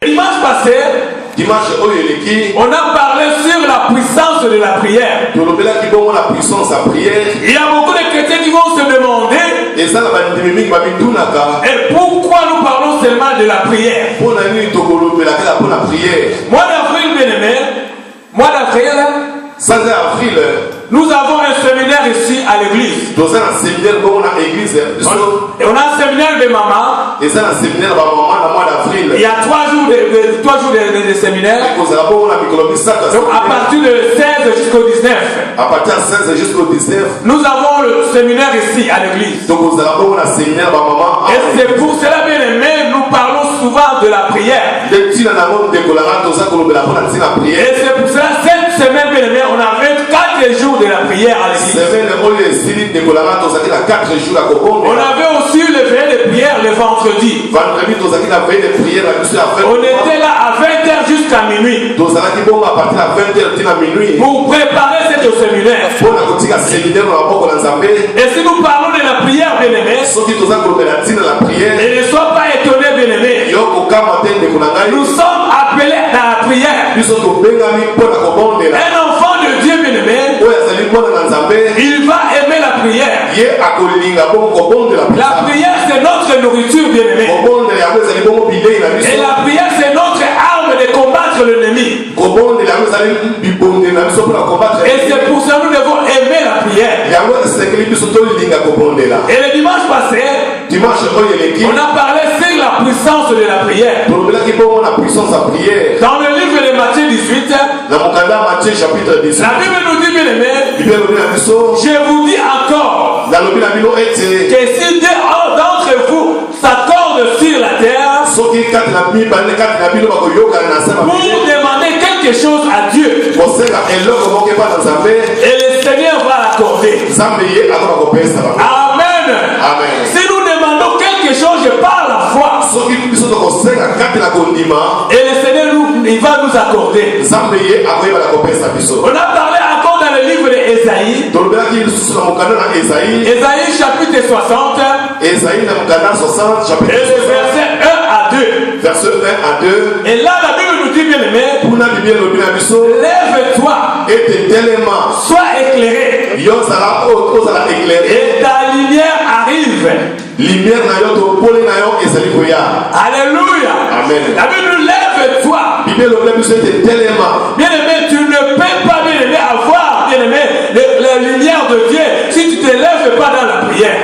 Dimanche passé, on a parlé sur la puissance de la prière. Il y a beaucoup de chrétiens qui vont se demander et pourquoi nous parlons seulement de la prière. Mois d'avril, bien-aimé, mois d'avril, nous avons un séminaire ici à l'église. On a un séminaire de maman. Il y a 3 jours de séminaire. Donc à partir de 16 jusqu'au 19. Nous avons le séminaire ici à l'église. Et c'est pour cela, bien aimé, nous parlons souvent de la prière. Et c'est pour cela, cette semaine, bien aimé, on avait 4 jours de la prière à l'église. On avait aussi le veille de prière le vendredi. On était là à 20h jusqu'à minuit. Pour préparer cette séminaire. Et si nous parlons de la prière, bien aimé, et ne sois pas étonné, bien aimé, nous sommes appelés à la prière. Un enfant de Dieu, bien aimé, il va aimer la prière. La prière, c'est notre nourriture, bien aimé. Et la prière, c'est notre arme de combattre l'ennemi. Et c'est pour ça que nous devons aimer la prière. Et le dimanche passé, on a parlé sur la puissance de la prière. Dans le livre de Matthieu 18, la Bible nous dit, bien aimé, je vous dis encore que si d'entre vous s'accordent sur la terre pour demander quelque chose à Dieu, et le Seigneur va l'accorder. Amen. Si nous demandons quelque chose par la foi, et le Seigneur il va nous accorder. On a parlé encore dans le livre d'Ésaïe. Ésaïe chapitre 60. Et le verset 1 à 2. Et là la Bible nous dit, bien aimé, lève-toi, sois éclairé, et ta lumière arrive. Alléluia. Amen. La Bible nous lève-toi. Bien aimé, tu ne peux pas, bien aimé, avoir, bien aimé, la lumière de Dieu si tu ne te lèves pas dans la prière.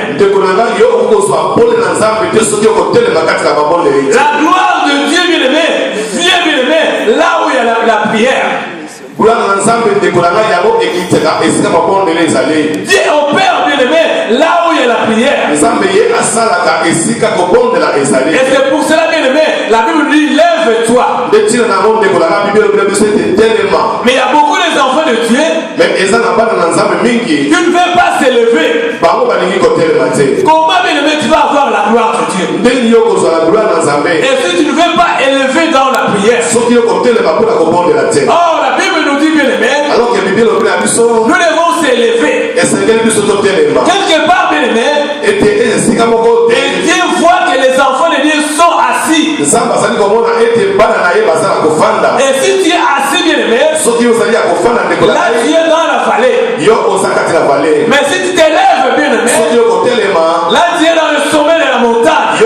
La gloire de Dieu, bien aimé, vient, bien aimé, là où il y a la prière. Dieu opère, bien aimé, là où il y a la prière. Et c'est pour cela, bien aimé, la Bible dit lève-toi. Mais il y a beaucoup d'enfants de Dieu qui ne veulent pas s'élever. Comment, bien aimé, tu vas avoir la gloire de Dieu? Et si tu ne veux pas élever dans la prière, oh, la Bible nous dit, bien aimé, nous devons s'élever. Quelque part, bien aimé, et Dieu voit que les enfants de Dieu sont assis. Et si tu es assis, bien aimé, là tu es dans la vallée. Mais si tu t'élèves, bien aimé, là tu es dans le sommet de la montagne.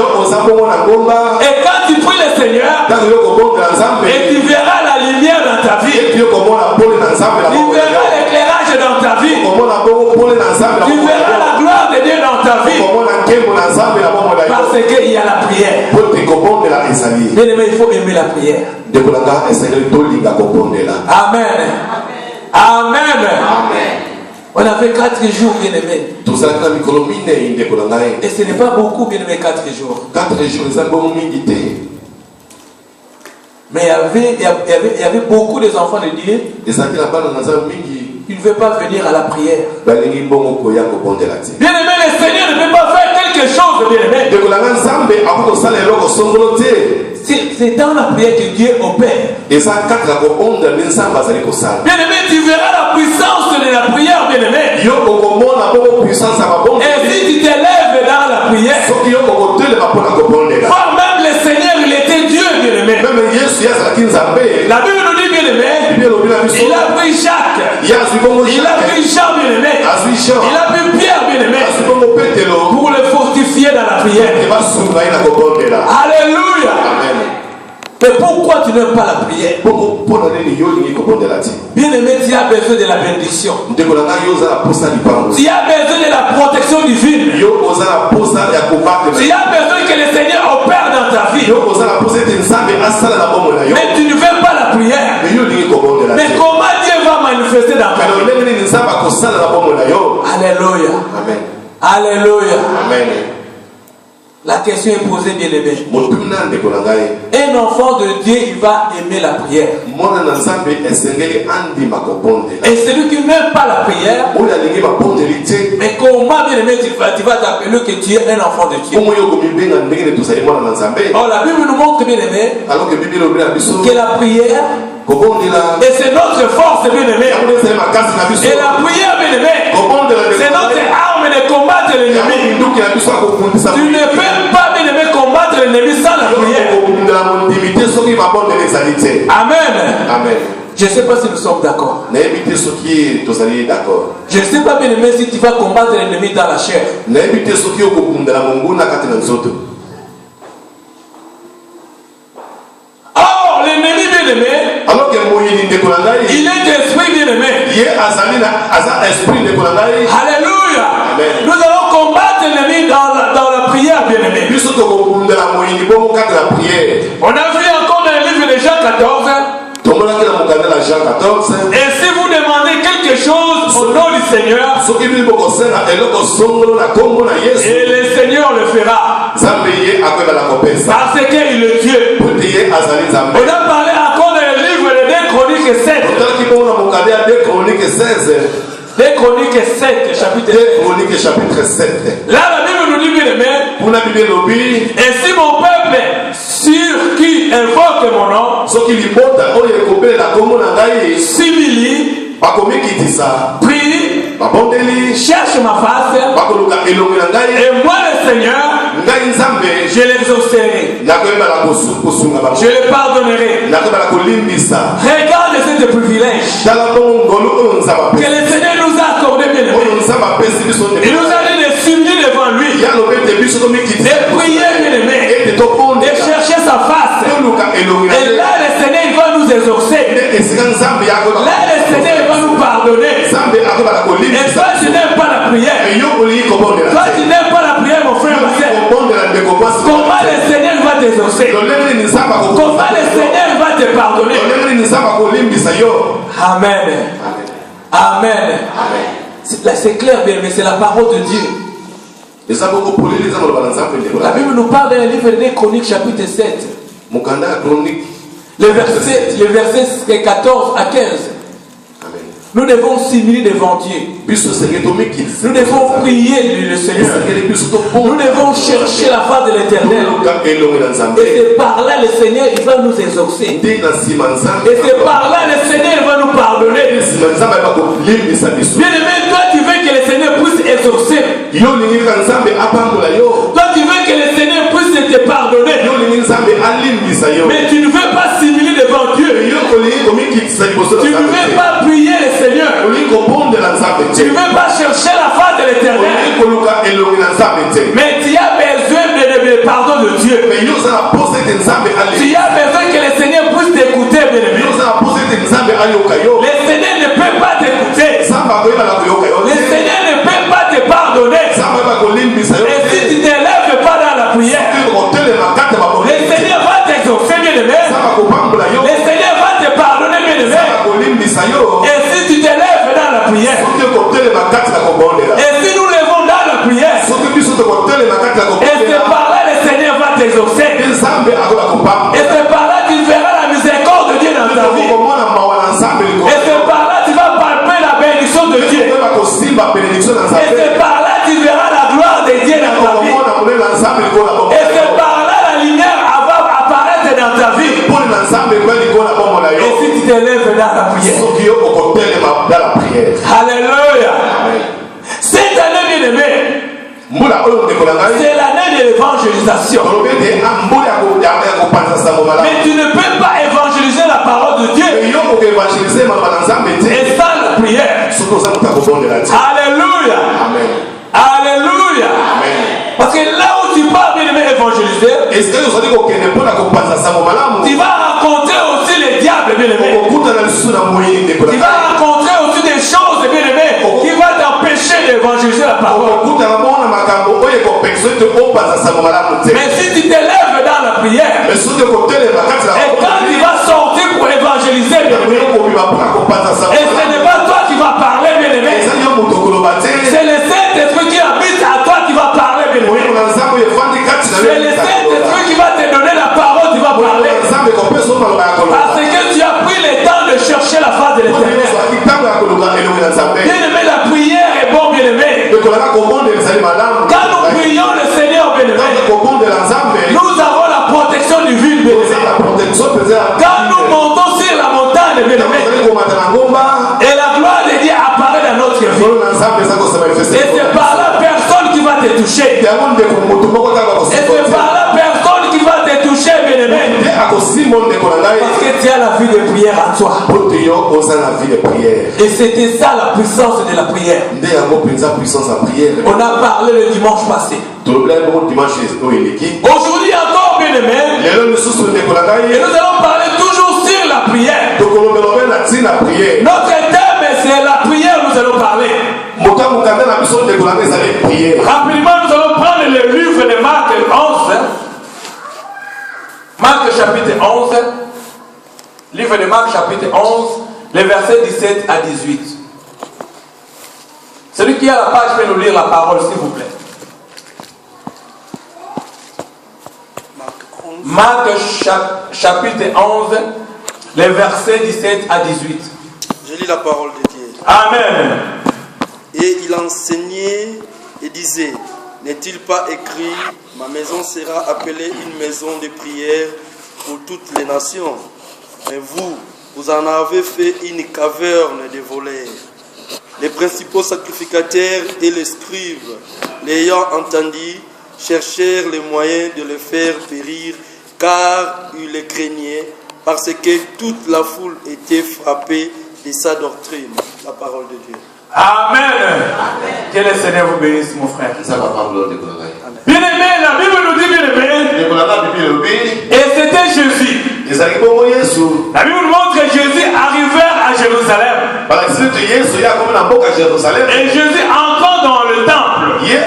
Et quand tu pries le Seigneur, et tu verras la lumière dans ta vie, tu verras l'éclairage dans ta vie, tu verras la gloire de Dieu dans ta vie, parce qu'il y a la prière. Bien aimé, il faut aimer la prière. Amen. Amen. On a fait 4 jours, bien aimé. Et ce n'est pas beaucoup, bien aimé, 4 jours. 4 jours, mais il y avait beaucoup d'enfants de Dieu qui ne veulent pas venir à la prière. Bien aimé, le Seigneur ne peut pas faire quelque chose, bien aimé. C'est dans la prière que Dieu opère. Bien aimé, tu verras la puissance de la prière, bien aimé. Et si tu t'élèves dans la prière, même le Seigneur, il était Dieu, bien aimé. La Bible nous dit bien aimé, il a pris Jacques, il a pris Jean bien aimé, il a pris Pierre bien aimé pour le fortifier dans la prière. Alléluia. Mais pourquoi tu n'aimes pas la prière? Bien aimé, tu as besoin de la bénédiction. Tu as besoin de la protection divine. Tu as besoin que le Seigneur opère dans ta vie. Mais tu ne veux pas la prière. Mais comment Dieu va manifester dans ta vie? Alléluia. Amen. Alléluia. Amen. La question est posée, bien aimé. Un enfant de Dieu, il va aimer la prière. Et celui qui n'aime pas la prière, mais comment, bien aimé, tu vas t'appeler que tu es un enfant de Dieu? Oh, la Bible nous montre, bien aimé, que la prière, et c'est notre force, bien aimé. Et la prière, bien aimé, c'est notre arme de combattre l'ennemi. Tu ne peux pas, bien aimé, combattre l'ennemi sans la prière. Amen. Amen. Je ne sais pas si nous sommes d'accord. Je ne sais pas, bien aimé, si tu vas combattre l'ennemi dans la chair. Oh, l'ennemi, bien aimé, il est d'esprit, bien aimé. Alléluia. Nous allons combattre l'ennemi dans la prière, bien aimé. On a vu encore dans le livre de Jean 14. Et si vous demandez quelque chose au nom du Seigneur, et le Seigneur le fera. Parce qu'il est Dieu. On a parlé encore dans le livre de 2 Chroniques 7. 2 Chroniques 7, chapitre 7. Là, la Bible nous dit bien aimé. Et si mon peuple, sur qui invoque mon nom, s'humilie, prie, cherche ma face, et moi le Seieur, je l'exaucerai, je le pardonnerai. Regarde ce privilège que le Seigneur nous a accordé, bien aimé. Il nous a dit de s'humilier devant lui, de prier, bien aimé, de chercher sa face. Et là le Seigneur il va nous exaucer. Là le Seigneur il va nous pardonner. Et toi tu n'aimes pas la prière. Toi tu n'aimes pas la prière, mon frère, ma soeur. Comment le Seigneur va t'exaucer? Comment le Seigneur va te pardonner? Amen. Amen. C'est clair, bien, mais c'est la parole de Dieu. La Bible nous parle dans le livre des Chroniques, chapitre 7. Le verset 14 à 15. Nous devons s'humilier devant Dieu. Nous devons prier le Seigneur. Nous devons chercher la face de l'Éternel. Et c'est par là le Seigneur il va nous exaucer. Et c'est par là le Seigneur il va nous pardonner. Bien aimé, toi tu veux que le Seigneur puisse exaucer. Toi tu veux que le Seigneur puisse te pardonner. Mais tu ne veux pas s'humilier devant Dieu. Tu ne veux pas prier le Seigneur. Tu ne veux pas chercher la face de l'Éternel. Mais tu as besoin de pardon de Dieu. Tu as besoin que le Seigneur puisse t'écouter, bien aimé. Le Seigneur ne peut pas t'écouter. Le Seigneur ne peut pas te pardonner. Et si tu ne t'élèves pas dans la prière, le Seigneur va t'exaucer, bien aimé. Le Seigneur va te pardonner, bien aimé. Et si tu t'élèves dans la prière, et si nous levons dans la prière, et c'est par là le Seigneur va t'exaucer. Et c'est par là tu verras la miséricorde de Dieu dans ta vie. Et c'est par là tu vas palper la bénédiction de Dieu. Et c'est par là tu verras la gloire de Dieu dans ta vie. Et c'est par là la lumière va apparaître dans ta vie. Et si tu t'élèves dans la prière. Alléluia. Cette année, bien aimé, c'est l'année de l'évangélisation. Mais tu ne peux pas évangéliser la parole de Dieu. Et ça la prière. Alléluia. Amen. Alléluia. Amen. Parce que là où tu pars bien aimé évangéliser, tu vas rencontrer aussi les diables bien aimé. Tu vas rencontrer aussi des choses bien aimé qui vont t'empêcher d'évangéliser la parole. Mais si tu t'élèves dans la prière, et quand tu vas sortir pour évangéliser bien aimé, et ce n'est pas toi qui vas parler bien aimé, c'est le Saint-Esprit qui habite à toi qui va parler bien aimé. C'est le Saint-Esprit qui va te donner la parole, tu vas parler. Parce que tu as pris le temps de chercher la face de l'Éternel. Bien aimé, la prière est bon, bien aimé. Quand nous prions le Seigneur, bien aimé, nous avons la protection du vide, bien aimé. Quand nous montons sur la montagne, bien aimé, et la gloire de Dieu apparaît dans notre vie. Et c'est par là personne qui va te toucher. Et c'est par là personne qui va te toucher, bien aimé. Parce que tu as la vie de prière à toi. Et c'était ça la puissance de la prière. On a parlé le dimanche passé. Aujourd'hui encore, bien aimé, et nous allons parler toujours sur la prière. Notre thème, c'est la prière, nous allons parler. Rapidement, nous allons prendre le livre de Marc 11. Marc chapitre 11. Livre de Marc chapitre 11, les versets 17 à 18. Celui qui a la page peut nous lire la parole, s'il vous plaît. Marc chapitre 11, les versets 17 à 18. Je lis la parole de Dieu. Amen. Et il enseignait et disait, n'est-il pas écrit, ma maison sera appelée une maison de prière pour toutes les nations. Mais vous en avez fait une caverne de voleurs. Les principaux sacrificateurs et les scribes, l'ayant entendu, cherchèrent les moyens de le faire périr, car ils le craignaient, parce que toute la foule était frappée de sa doctrine. La parole de Dieu. Amen. Que le Seigneur vous bénisse, mon frère. Bien aimé, la Bible nous dit bien aimé. Et c'était Jésus. La Bible nous montre que Jésus arrivait à Jérusalem. Et Jésus entrant dans le temple. Et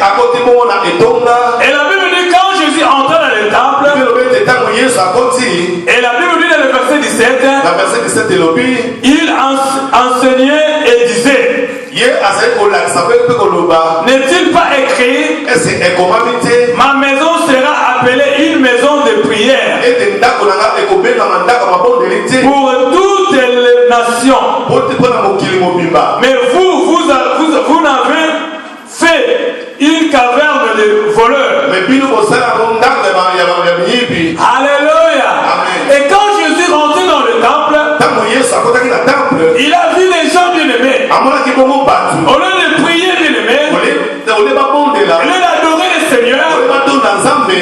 la Bible dit quand Jésus entra dans le temple. Et la Bible dit dans le verset 17. Il enseignait et disait. N'est-il pas écrit, ma maison sera appelée une maison de prière pour toutes les nations. Mais vous n'avez fait une caverne de voleurs. Alléluia. Et quand Jésus rentrait dans le temple, il a vu des gens bien aimés. Au lieu de prier bien aimés, au lieu d'adorer le Seigneur,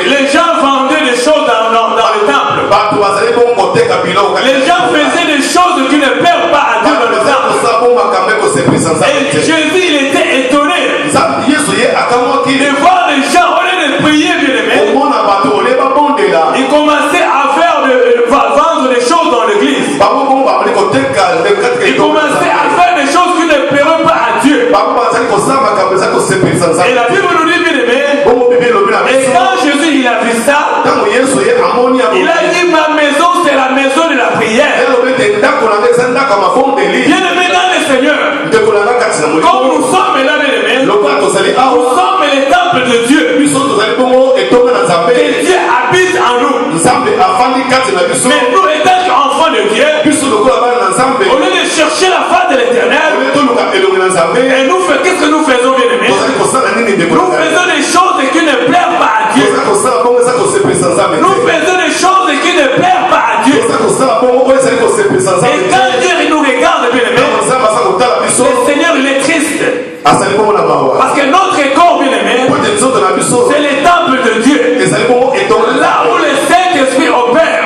les gens vendaient des choses dans le temple. Les gens faisaient des choses qui ne plaisent pas à Dieu dans le temple. Et Jésus, il était étonné de voir les gens, au lieu de prier bien aimés, ils commençaient à vendre des choses dans l'église. Ils commençaient à faire des choses qui ne plairaient pas à Dieu. Et la Bible nous dit bien aimé. Et quand Jésus il a vu ça, il a dit ma maison c'est la maison de la prière. Bien aimé dans le Seigneur, comme nous sommes là bien aimé, nous sommes les temples de Dieu. Et Dieu habite en nous. Mais nous étant enfants de Dieu, au lieu de chercher la face de l'Éternel, et nous qu'est-ce que nous faisons bien aimé? Nous faisons des choses qui ne plaisent pas à Dieu. Nous faisons des choses qui ne plaisent pas à Dieu. Et quand Dieu nous regarde bien aimé, le Seigneur il est triste. Parce que notre corps bien aimé, c'est le temple de Dieu. Là où le Saint-Esprit opère,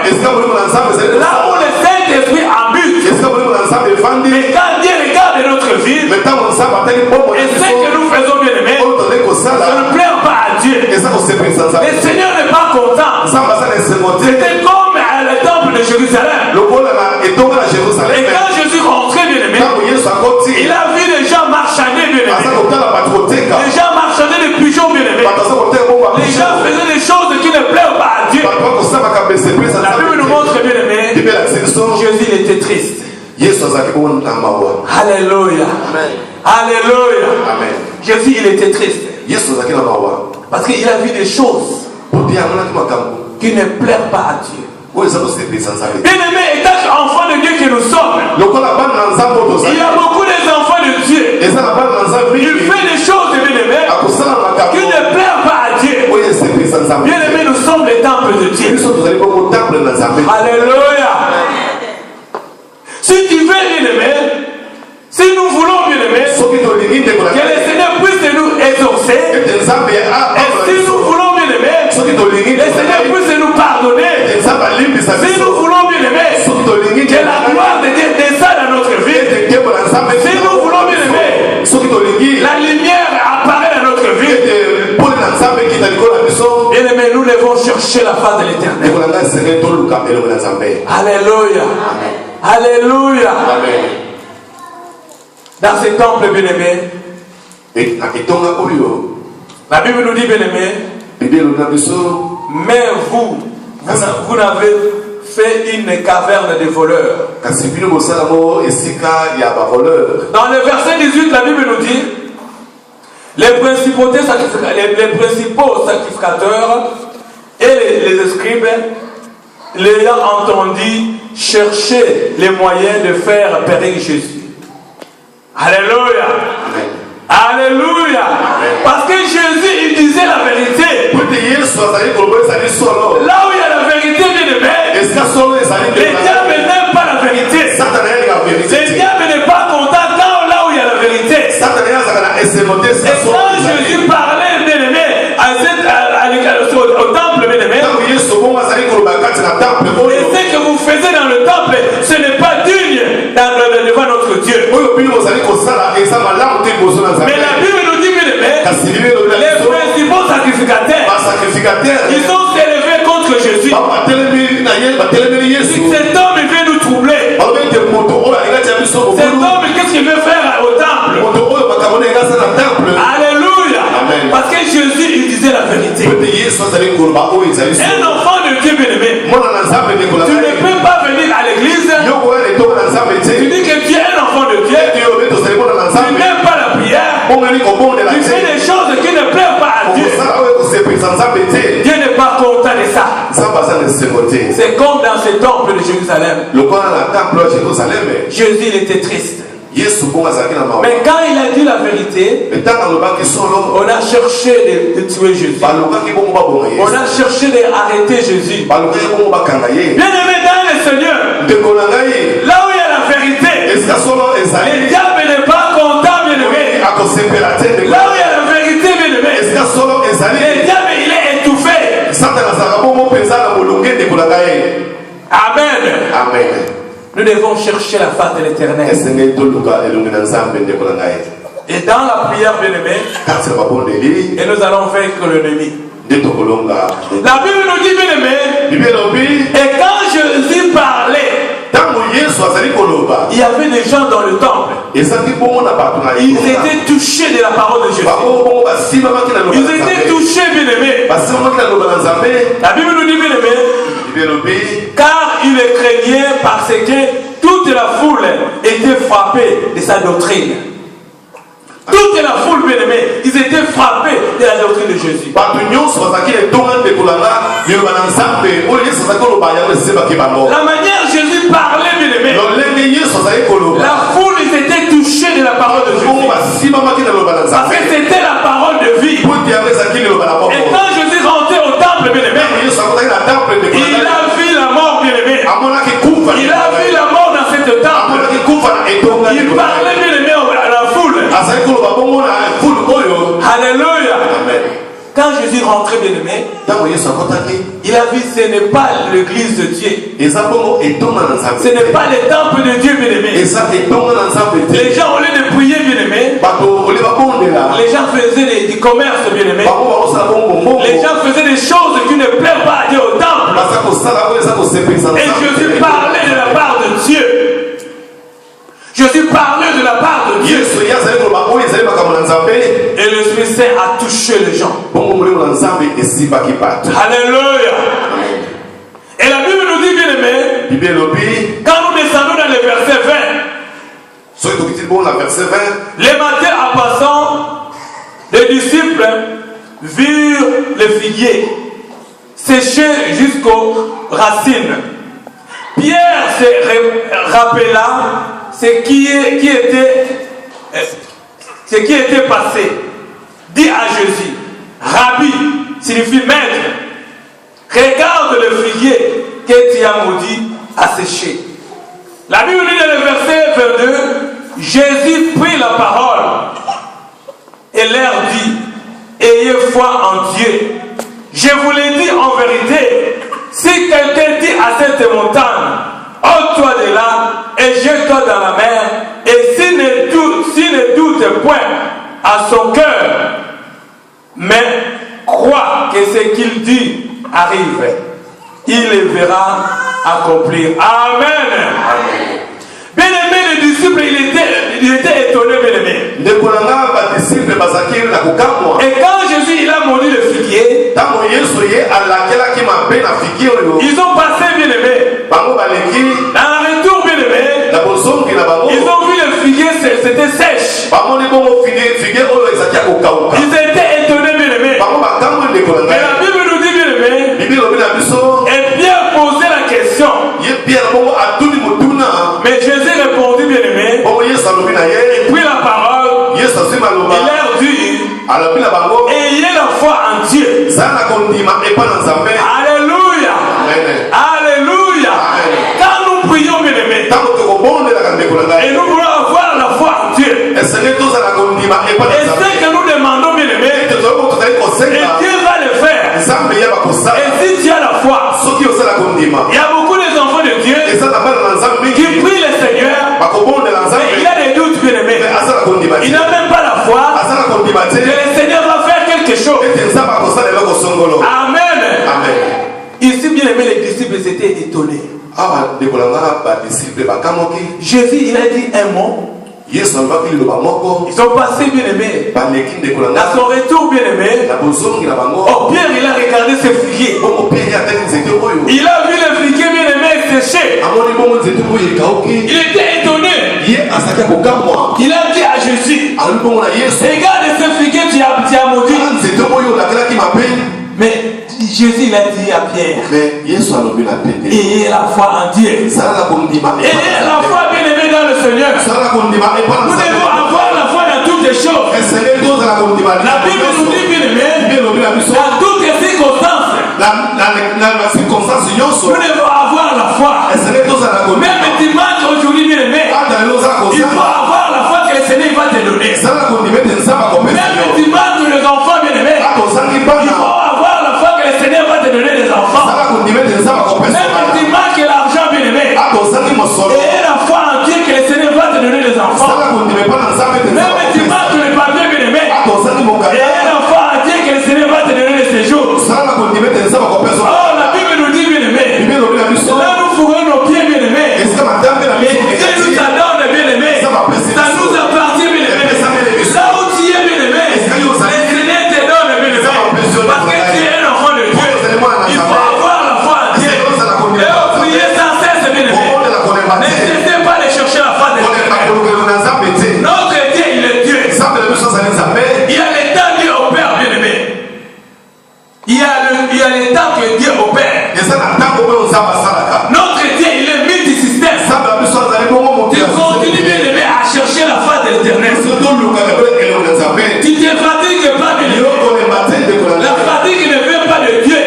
là où le Saint-Esprit Le Seigneur n'est pas content. C'était comme le temple de Jérusalem. Et quand Jésus rentrait, bien aimé, il a vu les gens marchander, bien aimé. Les gens marchandaient des pigeons, bien aimé. Les gens faisaient des choses qui ne plaisent pas à Dieu. La Bible nous montre, bien aimé, Jésus il était triste. Alléluia. Alléluia. Jésus il était triste. Parce qu'il a vu des choses qui ne plaisent pas à Dieu. Bien aimé, étant enfant de Dieu que nous sommes, il y a beaucoup d'enfants de Dieu. Il fait des choses, bien aimé, qui ne plaisent pas à Dieu. Bien aimé, nous sommes les temples de Dieu. Alléluia. Si tu veux, bien aimé, si nous voulons, bien aimé, que le Seigneur puisse nous exaucer, et si nous voulons, bien aimé, le Seigneur puisse nous pardonner, si nous voulons, bien aimé, que la gloire de Dieu descende dans notre vie, si nous voulons, bien aimé, la lumière apparaît dans notre vie, bien aimé, nous devons chercher la face de l'Éternel. Alléluia. Alléluia. Amen. Dans ce temple, bien aimé, la Bible nous dit, bien aimé, mais vous n'avez fait une caverne de voleurs. Dans le verset 18, la Bible nous dit, les principaux sacrificateurs et les scribes, l'ayant entendu, cherchaient les moyens de faire périr Jésus. Alléluia. Alléluia. Parce que Jésus, il disait la vérité. Là où il y a la vérité, bien aimé, le diable n'aime pas la vérité. Le diable n'est pas content là où il y a la vérité. Et quand Jésus parlait, bien aimé, au temple, bien aimé, et ce que vous faisiez dans le temple, ce n'est pas digne devant notre Dieu. Mais la Bible nous dit, bien aimé, les principaux sacrificateurs, ils sont élevés contre Jésus. Cet homme vient nous troubler. Cet homme, qu'est-ce qu'il veut faire au temple? Alléluia. Parce que Jésus, il disait la vérité. Un enfant de Dieu, bien aimé, tu ne peux pas venir à l'église. Tu dis que tu es un enfant de Dieu. Tu n'aimes pas la prière. Tu fais des choses qui ne plaisent pas à Dieu. Dieu n'est pas content de ça. C'est comme dans ce temple de Jérusalem. Jésus, il était triste. Mais quand il a dit la vérité, on a cherché de tuer Jésus. On a cherché d'arrêter Jésus. Bien aimé dans le Seigneur, là où il y a la vérité, le diable n'est pas content, bien aimé. Là où il y a la vérité, bien aimé, le diable il est étouffé. Amen. Amen. Nous devons chercher la face de l'Éternel. Et dans la prière, bien aimé, et nous allons vaincre l'ennemi. La Bible nous dit, bien aimé, et quand Jésus parlait, il y avait des gens dans le temple. Ils étaient touchés de la parole de Jésus. Ils étaient touchés, bien aimé. La Bible nous dit, bien aimé, car il les craignait parce que toute la foule était frappée de sa doctrine. Toute la foule, bien aimée, ils étaient frappés de la doctrine de Jésus. La manière Jésus parlait, bien aimé, la foule, ils étaient touchés de la parole de Jésus. Parce que c'était la parole de vie. Et quand Jésus rentrait au temple, bien aimé, il a vu la mort, bien aimé. Il a vu la mort dans cette temple. Il parlait, bien aimé, à la foule. Alléluia. Quand Jésus rentrait, bien aimé, il a vu ce n'est pas l'église de Dieu. Ce n'est pas le temple de Dieu, bien aimé. Les gens, au lieu de prier, bien aimé, les gens faisaient du commerce, bien aimé. Les gens faisaient des choses qui ne plaisent pas à Dieu au temple. Et Jésus parlait de la part de Dieu. Jésus parlait de la part de Dieu. Et le Esprit Saint a touché les gens. Alléluia. Et la Bible nous dit, bien aimé, quand nous descendons dans le verset 20, les matins en passant, les disciples virent le figuier séché jusqu'aux racines. Pierre se rappela ce qui était passé. Dit à Jésus, Rabbi, signifie maître, regarde le figuier que tu as maudit à sécher. La Bible dit dans le verset 22, Jésus prit la parole et leur dit, ayez foi en Dieu. Je vous l'ai dit en vérité, si quelqu'un dit à cette montagne, ôte-toi de là et jette-toi dans la mer, et s'il ne doute point à son cœur, mais croit que ce qu'il dit arrive, il le verra accomplir. Amen. Bien aimé, les disciples, il était étonné, bien aimé. Et quand Jésus il a maudit le figuier, ils ont passé, bien aimé. Dans le retour, bien aimé, ils ont vu le figuier, c'était sèche. Ils étaient étonnés, bien aimé. Mais la Bible nous dit, bien aimé, et Pierre posait la question. Mais Jésus répondit, bien aimé, il prit la parole, il leur dit, ayez la foi en Dieu. Alléluia. Alléluia. Quand nous prions, bien aimé, et nous voulons avoir la foi en Dieu, et ce que nous demandons, bien aimé, et Dieu va le faire. Et si tu as la foi, il y a beaucoup d'enfants de Dieu qui prient le Seigneur, mais il a des doutes, bien aimé. Il n'a même pas la foi que le Seigneur va faire quelque chose. Amen. Ici, bien aimé, les disciples étaient étonnés. Jésus, il a dit un mot. Ils sont passés, bien aimés. À son retour, bien aimé, oh, Pierre, il a regardé ce figuier. Il a vu le figuier, bien aimé, séché. Il était étonné. Il a dit à Jésus, regarde ce figuier, tu as maudit. Mais Jésus il a dit à Pierre, ayez la foi en Dieu. Ayez la foi, bien aimé, dans le Seigneur. Nous devons avoir la foi dans toutes les choses. La Bible nous dit, bien aimé, dans toutes les circonstances, nous devons avoir la foi. Même dimanche aujourd'hui, bien aimé, il faut avoir la foi que le Seigneur va te donner. Même dimanche, les enfants, bien aimé, il faut avoir la foi que le Seigneur va te donner des enfants. Même dimanche, l'argent, bien aimé, et la foi en Dieu que le Seigneur va te donner des enfants. Même dimanche, le papier, bien aimé, et la foi en Dieu que le Seigneur va te donner des séjours. Oh, la Bible nous dit, bien aimé, là nous fourrons nos pieds, bien aimé, et Dieu nous adore, bien aimé, ça nous appartient, bien aimé. Là où tu es, bien aimé, le Seigneur te donne, bien aimé, parce que tu es un enfant de Dieu. Il faut avoir la foi en Dieu et prier sans cesse, bien aimé. N'hésitez pas à chercher la foi de Dieu. Notre Dieu, il est Dieu. Il y a les temps Dieu opère, bien aimé. Il y a les temps que Dieu opère. Notre Dieu, il est multisystème. Tu continues, bien aimé, à chercher la foi de l'Éternel. Tu ne te fatigues pas, bien aimé. La fatigue ne vient pas de Dieu.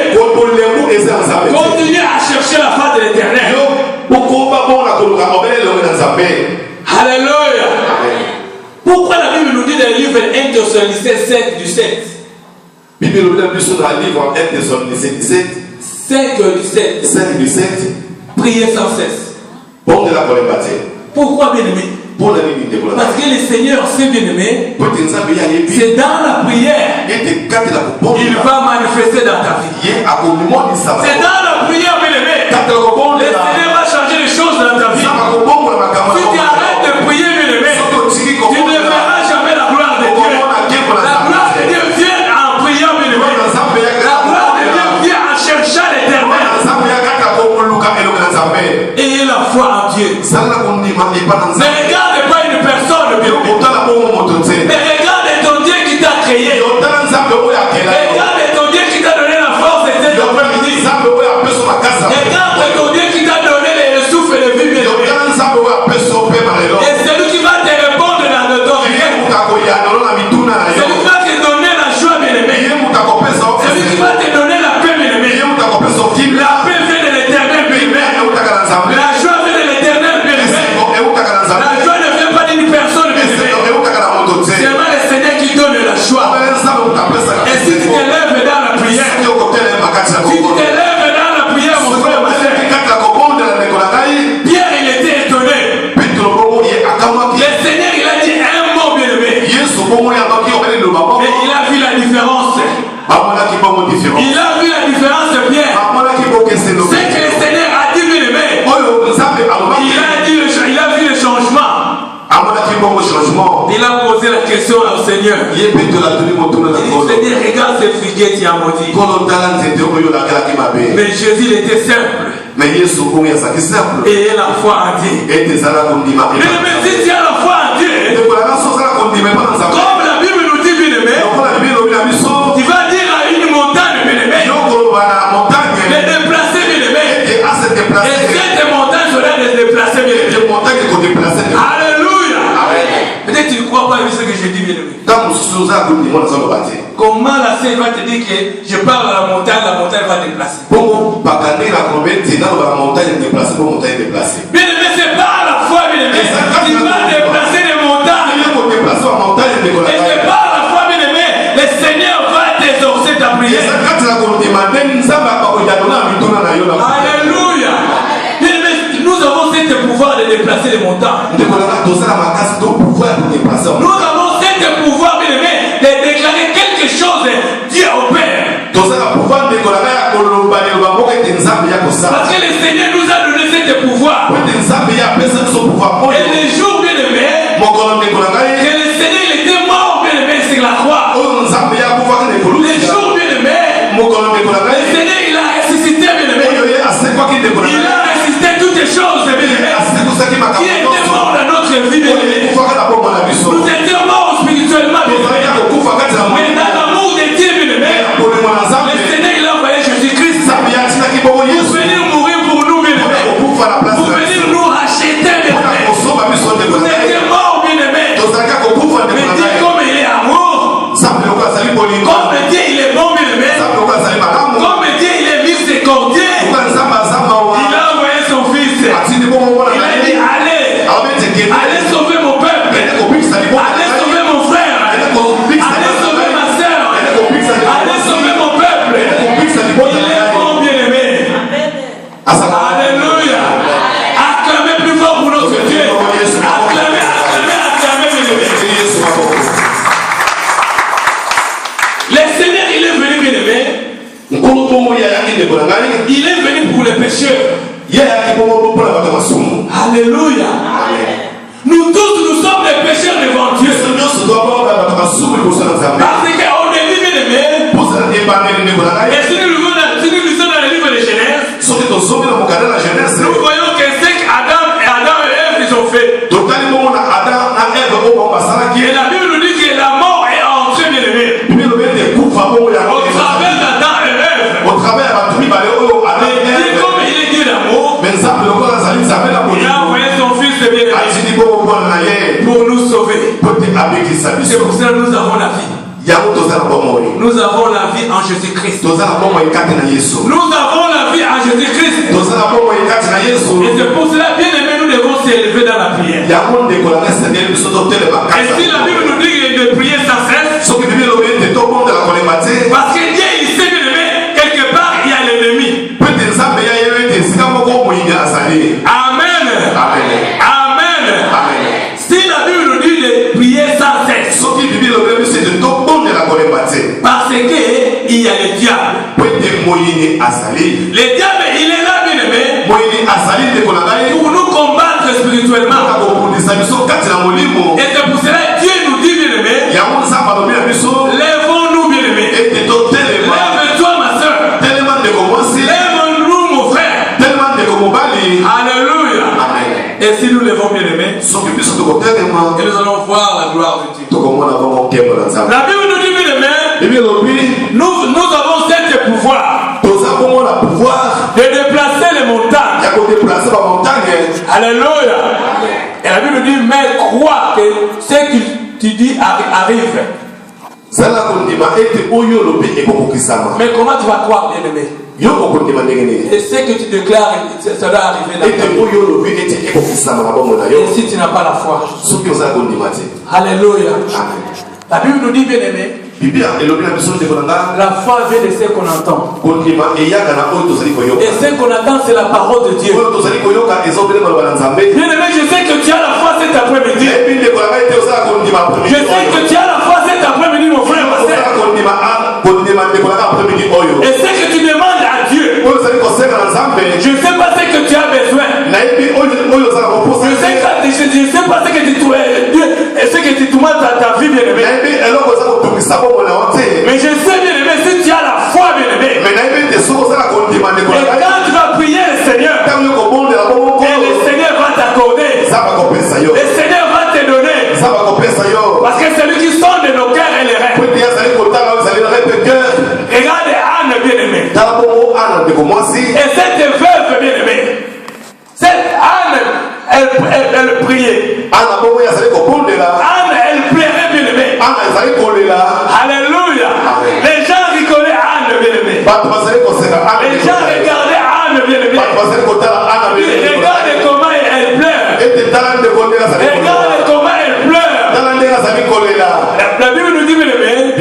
Continue à chercher la foi de l'Éternel. Alléluia. Pourquoi la Bible nous dit dans le livre 1 Thessaloniciens 7 du 7? 5 du 7. Priez sans cesse. Pourquoi, bien aimé? Parce que le Seigneur, c'est bien aimé, c'est dans la prière il va manifester dans ta vie. C'est dans la prière, bien aimé, le Seigneur va changer les choses dans ta vie. Si tu arrêtes de prier, bien aimé, tu ne verras jamais la gloire de Dieu. La gloire de Dieu vient en priant, bien aimé. La gloire de Dieu vient en cherchant l'éternel. Ayez la foi en Dieu. Ne regarde pas une personne, bien aimé. Mais regarde ton Dieu qui t'a créé. Regarde ton Dieu qui t'a donné la force et cet après-midi. Regarde ton Dieu qui t'a donné le souffle et le vie, bien aimé. Et c'est lui qui va te répondre dans le temps. C'est lui qui va te donner la joie, bien aimé. C'est lui qui va te donner la paix, bien aimé. La paix vient de l'éternel, bien aimé. La joie vient de l'éternel, bien aimé. La joie ne vient pas d'une personne, bien aimé. C'est vraiment le Seigneur qui donne la joie. Et si tu te lèves dans la prière, si tu te lèves dans la prière, mon frère, ma soeur, Pierre, il était étonné. Le Seigneur, il a dit un mot, bien aimé. Mais il a vu la différence. Il a vu la différence, Pierre. C'est que le Seigneur a dit, bien aimé. Il a vu le changement. Il a posé la question au Seigneur. Il dit, Seigneur, regarde ce figuier qui a maudit. Mais Jésus, il était simple. Et la foi en Dieu. Mais si tu as la foi en Dieu, comme la Bible nous dit, bien aimé, tu vas dire à une montagne, bien aimé, de déplacer, bien aimé. Et cette montagne sera déplacée, bien aimé. Alléluia. Peut-être que tu ne crois pas à ce que je dis, bien aimé. Comment la sœur va te dire que je parle à la montagne va déplacer. Bien aimé, c'est pas la foi, bien aimé. Tu vas déplacer les montagnes. Et c'est pas la foi, bien aimé. Le Seigneur va t'exaucer ta prière. Alléluia. Bien aimé, nous avons ce pouvoir de déplacer les montagnes. Nous avons ce pouvoir, bien aimé, de déclarer quelque chose. Dieu opère. Parce que le Seigneur nous a donné ce pouvoir. Et les jours, bien aimé, que le Seigneur il était mort, bien aimé, sur la croix. Les jours, bien aimé, le Seigneur il a ressuscité, bien aimé. Il a ressuscité toutes les choses, bien aimé, qui étaient morts dans notre vie, bien aimé. Nous étions morts spirituellement, bien aimé. Mais dans l'amour de Dieu, bien aimé, le Seigneur il a envoyé Jésus-Christ pour venir mourir pour nous, bien aimé. Pour venir nous racheter, bien aimé. Vous étiez morts, bien aimé. Mais Dieu, comme il est amour, comme Dieu il est bon, bien aimé, comme Dieu il est miséricordieux, il a envoyé son fils. Il a dit allez sauver mon peuple, allez sauver mon frère, allez sauver ma soeur, allez sauver mon peuple. Il est bon, bien aimé. Alléluia. Acclamez plus fort pour notre Dieu. Acclamez, bien aimé. Le Seigneur, il est venu, bien aimé. Il est venu pour les pécheurs. Alléluia. Nous tous, nous sommes des pécheurs devant Dieu. Parce qu'au début, bien aimé, et si nous lisons dans le livre de Genèse, nous voyons que ce qu'Adam et Ève ils ont fait. Et la Bible nous dit que la mort est entrée, bien aimé, au travers d'Adam et Ève. Et comme il est Dieu d'amour, il a envoyé son fils de bien-aimé pour nous sauver. C'est pour ça que nous avons la vie. Nous avons la vie en Jésus-Christ. Nous avons la vie en Jésus-Christ. Et c'est pour cela, bien aimé, nous devons s'élever dans la prière. Et si la Bible nous dit de prier sans cesse, parce que Dieu il sait, bien aimé, quelque part il y a l'ennemi. Amen. Amen. Amen. Le diable, il est là, bien aimé, pour nous combattre spirituellement. Et c'est pour cela que Dieu nous dit, bien aimé, lèvons-nous, bien aimé. Lève-toi, ma soeur. Lève-nous, mon frère. Alléluia. Et si nous levons, bien aimé, et nous allons voir la gloire de Dieu. La Bible nous dit, bien aimé, nous avons cet pouvoir de déplacer les montagnes. Alléluia. Et la Bible dit, mais crois que ce que tu dis arrive. Mais comment tu vas croire, bien aimé? Et ce que tu déclares, ça doit arriver là. Et si tu n'as pas la foi, alléluia. La Bible nous dit, bien aimé, la foi vient de ce qu'on entend. Et ce qu'on entend, c'est la parole de Dieu. Bien aimé, je sais que tu as la foi cet après-midi. Je sais que tu as la foi cet après-midi, mon frère. Et ce que tu demandes à Dieu, je ne sais pas ce que tu as besoin. Je ne sais pas ce que tu demandes à ta vie, bien aimé. Mais je sais, bien aimé, si tu as la foi, bien aimé, et quand tu vas prier le Seigneur, et le Seigneur va t'accorder, le Seigneur va te donner, parce que c'est lui qui sonde nos cœurs et les reins. Regarde Anne, bien aimé, et cette veuve, bien aimé, cette Anne, elle priait. Anne, elle plairait, bien aimé. Alléluia. Les gens rigolaient Anne, bien aimé. Les gens regardaient Anne, bien aimé. Regarde comment elle pleure. Regarde comment elle pleure. La Bible nous dit, bien aimé,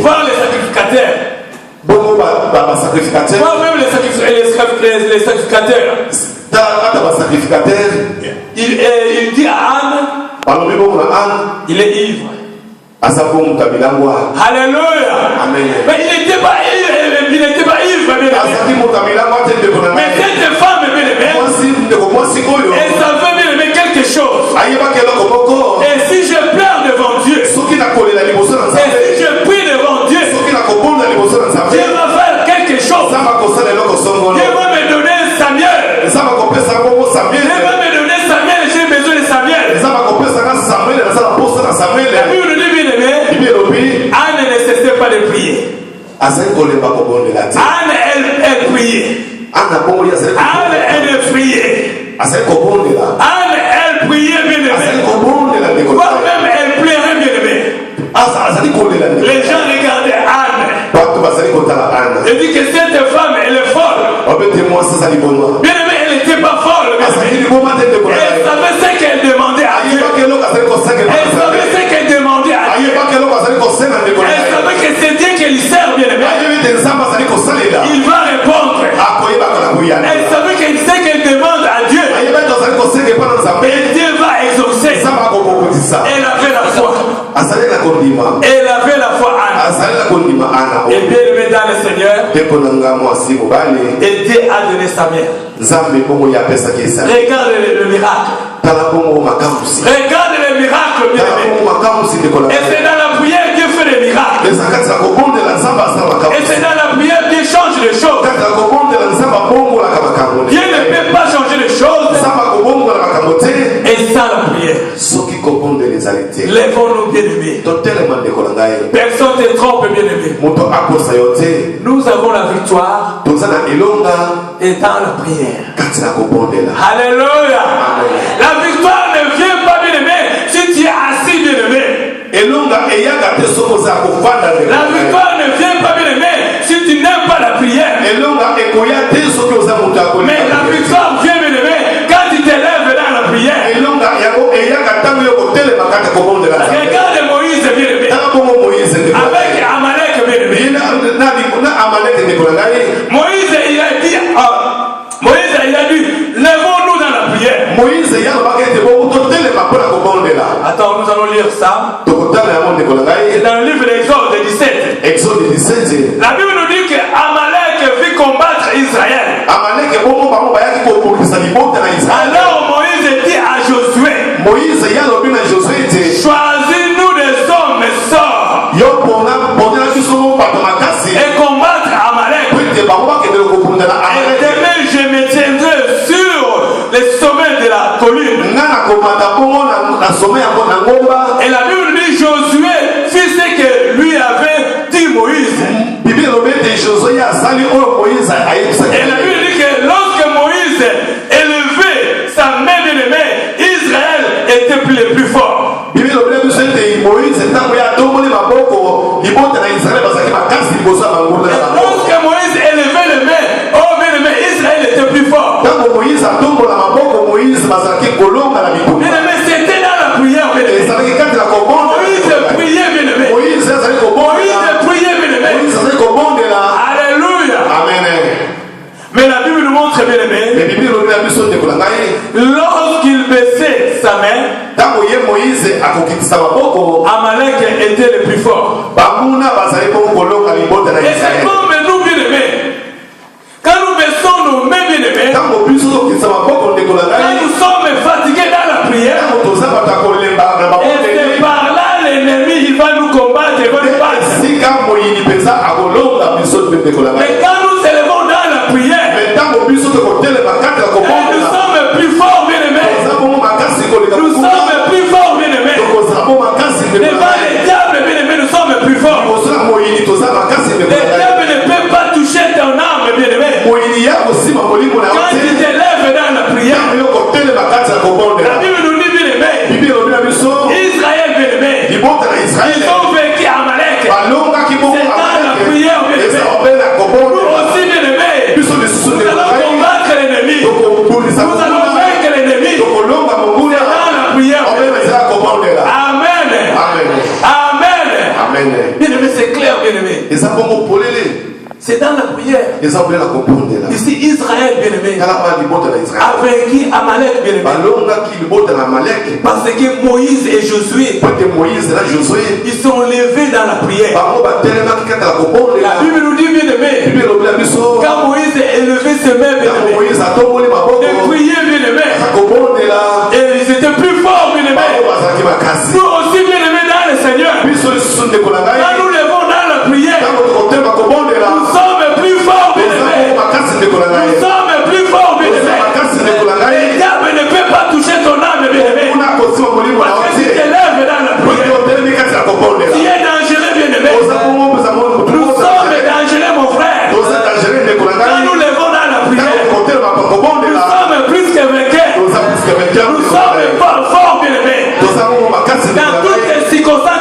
voir les sacrificateurs. Voir même les sacrificateurs. Il dit à Anne, il est ivre. Alléluia. Mais il n'était pas ivre, mais cette femme, bien aimée, elle savait, bien aimé, quelque chose. Et si je pleure devant Dieu, et si je prie devant Dieu, Dieu va faire quelque chose. Dieu va me donner Samuel. Dieu va me donner Samuel, j'ai besoin de Samuel. La Bible dit, bien aimé, Anne ne cessait pas de prier. Anne, elle priait. Anne, elle priait. Anne, elle priait, bien aimé. Voire même, elle plairait, bien aimé. Les gens regardaient Anne. Elle dit que cette femme, elle est folle. Bien aimé, elle n'était pas folle. Elle savait ce qu'elle demandait à Dieu. Elle savait ce qu'elle demandait à Dieu. Elle savait que c'est Dieu qui lui sert, bien aimé. Il va répondre. Elle savait que ce qu'elle demande à Dieu, et Dieu va exaucer. Elle avait la foi. Elle avait la foi, Anne. Et bien aimé dans le Seigneur, et Dieu a donné Samuel. Regarde le miracle. Regarde le miracle, bien aimé. Et c'est dans la prière que Dieu fait les miracles. Et c'est dans la prière que Dieu change les choses. Dieu ne peut pas changer les choses et sans la prière. Lèvons-nous, bien aimés. Personne ne trompe, bien aimé. Nous avons la victoire et dans la prière. Alléluia. La victoire ne vient pas, bien aimé, si tu es assis, bien aimé. La victoire ne vient pas, bien aimé, si tu n'aimes pas la prière. Mais la victoire vient, bien aimé, quand tu t'élèves dans la prière. Regarde Moïse, bien aimé, avec Amalek, bien aimé. Moïse, il a dit, lèvons-nous dans la prière. Attends, nous allons lire ça. C'est dans le livre d'Exode 17. La Bible nous dit que Amalek vit Alors Moïse dit à Josué, choisis-nous des hommes sorts et combattre Amalek. Et demain je me tiendrai sur les sommets de la colline. Et la Bible dit Josué fit ce que lui avait dit Moïse. Et la Bible dit que lorsque Moïse élevait sa main bien-aimée, Israël était le plus fort. Et lorsque Moïse élevait les mains, oh bien-aimé, Israël était plus fort. Bien-aimé, c'était dans la prière, bien-aimé. Moïse priait, bien-aimé. Moïse priait, bien-aimé. Alléluia. Amen. Mais la Bible nous montre, bien-aimé, lorsqu'il baissait sa main, Amalek était le plus fort. Et c'est comme nous, bien-aimés. Quand nous baissons nos mains, bien-aimés, quand nous sommes fatigués dans la prière, et c'est par là l'ennemi il va nous combattre, il va nous battre. Mais quand nous élevons dans la prière, et nous sommes plus forts, bien-aimés. Nous sommes plus forts, bien-aimés. Devant les diables, bien-aimés, nous sommes plus forts. Les diables ne peuvent pas toucher ton âme, bien-aimé. Quand tu t'élèves dans la prière, la Bible nous dit, bien-aimé, Israël, bien-aimé, ils ont vécu à Amalek. C'est dans la prière, bien-aimé. Nous aussi, bien-aimé, nous allons combattre l'ennemi. Nous allons vaincre l'ennemi. C'est dans la prière, bien-aimé. Amen. Amen. Bien-aimé, c'est clair, bien-aimé. C'est dans la prière. Ici, Israël, bien-aimé, a vaincu Amalek, bien-aimé. Parce que Moïse et Josué, ils sont levés dans la prière. La Bible nous dit, bien-aimé, quand Moïse a élevé ses mains, bien-aimé, et prié, bien-aimé, et ils étaient plus forts, bien-aimé. Nous aussi, bien-aimé, dans le Seigneur, quand nous levons dans la prière, nous sommes plus forts, bien-aimé. Nous sommes plus forts, bien-aimé. Les diables ne peuvent pas toucher ton âme, bien-aimé. Parce que tu t'élèves dans la prière. Tu es dangereux, bien-aimé. Nous sommes dangereux, mon frère. Quand nous levons dans la prière, nous sommes plus que vainqueurs. Nous sommes forts, bien-aimé. Dans toutes les circonstances